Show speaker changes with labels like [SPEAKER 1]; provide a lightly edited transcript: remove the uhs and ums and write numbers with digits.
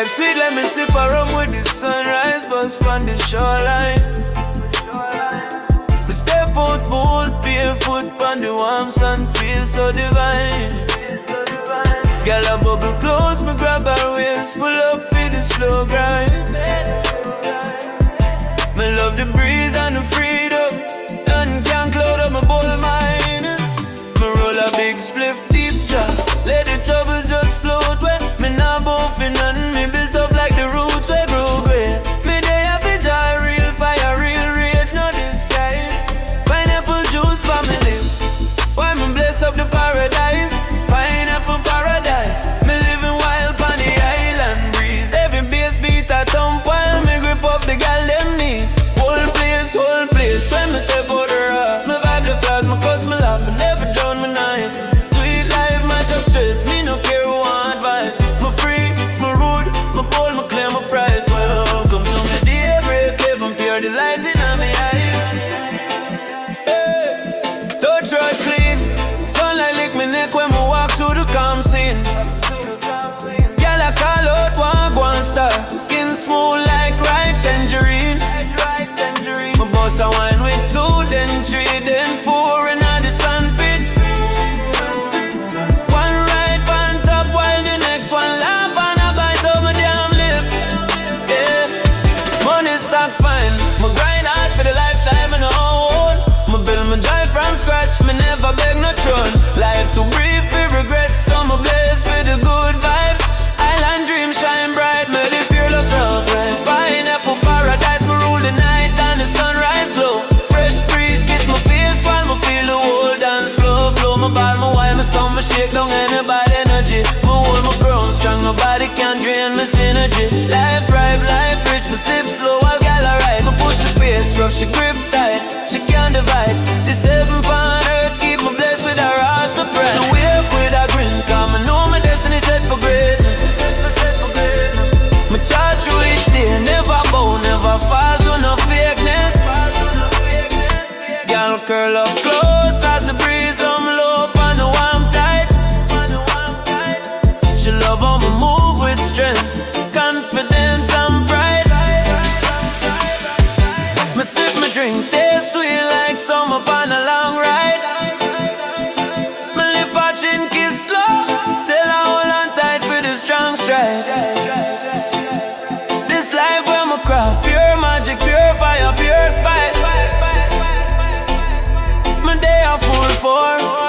[SPEAKER 1] life sweet, let me sip a rum with the sunrise, bust on the shoreline. We step out bold, barefoot on the warm sun, feel so divine. Girl a bubble close, me grab her waist, pull up for the slow grind. Me love the breeze and the freedom, nothing can cloud up my bold mind. Me roll a big spliff deep drop, let the troubles just float away. Me not bound for nothing, me built up like the roots we grow great. Me day have a joy, real fire, real rage, no disguise. Pineapple juice for me live, why me bless up the paradise. Pineapple paradise, me living wild on the island breeze. Every bass beat I thump while me grip up the gal them knees. Whole place, when me step out the rock, me vibe the flaws, me cuss, me laugh, and never drown my nights. Sweet life, mash up stress, me no care who want advice. Me free, me rude, me bold, me claim my prize. Welcome to me daybreak, heaven pure delight in my eyes. Hey, touch right clean, sunlight lick me neck when me walk through the calm scene. Girl I call out one star, skin smooth like ripe tangerine. My boss a wine with 2, then 3, then 4 and all the sandpit. One right on top while the next one laugh and a bite of my damn lip. Yeah, money stack fine, my grind hard for the lifestyle me no own. Me build my drive from scratch, me never beg no throne. Life too brief for regret, so me blessed with the good vibes. Island dream shine bright, me the pure love love friends. Pineapple paradise, me rule the night and the sunrise glow. Fresh breeze kiss my face while me feel the whole dance flow. Flow my ball, my wine, my stomach, me shake down any bad energy. Me hold my ground strong, nobody can drain my synergy. Life ripe, life rich, me sip slow while gal alright. Me push the pace rough, she grip tight, she can't divide. The 7 pound earth keep me blessed with her awesome pride. The wake with a grin, come I know my destiny set for greatness. Me charge through each day, never bow, never fall to no fakeness. Girl curl up close as the breeze on me low on the warm tide. She love how me move with strength, confidence and pride. Me sip me drink, taste sweet like summer on a long ride. Me lift her chin, kiss slow, tell her hold on tight for the strong stride. This life where me craft, pure magic, pure fire, pure spice. My day a full force,